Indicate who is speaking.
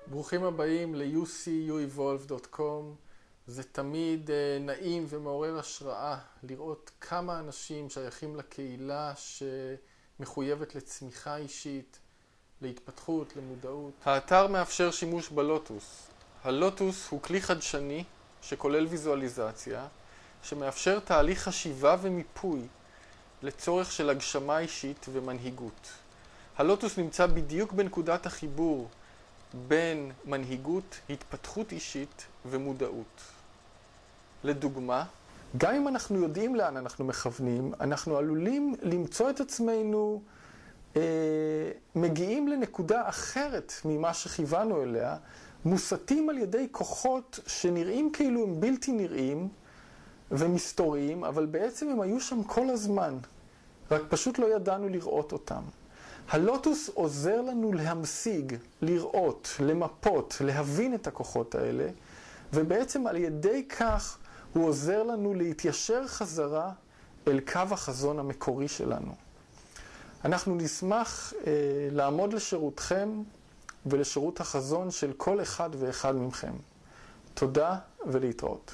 Speaker 1: ברוכים הבאים ל-ucuevolve.com. זה תמיד נעים ומעורר השראה לראות כמה אנשים שייכים לקהילה שמחויבת לצמיחה אישית, להתפתחות, למודעות. האתר מאפשר שימוש בלוטוס. הלוטוס הוא כלי חדשני שכולל ויזואליזציה, שמאפשר תהליך חשיבה ומיפוי לצורך של הגשמה אישית ומנהיגות. הלוטוס נמצא בדיוק בנקודת החיבור בין מנהיגות, התפתחות אישית ומודעות. לדוגמה, גם אם אנחנו יודעים לאן אנחנו מכוונים, אנחנו עלולים למצוא את עצמנו מגיעים לנקודה אחרת ממה שכיוונו אליה, מוסתים על ידי כוחות שנראים כאילו הם בלתי נראים ומסתוריים, אבל בעצם הם היו שם כל הזמן, רק פשוט לא ידענו לראות אותם. הלוטוס עוזר לנו להמשיג, לראות, למפות, להבין את הכוחות האלה, ובעצם על ידי כך הוא עוזר לנו להתיישר חזרה אל קו החזון המקורי שלנו. אנחנו נשמח לעמוד לשירותכם ולשירות החזון של כל אחד ואחד מכם. תודה ולהתראות.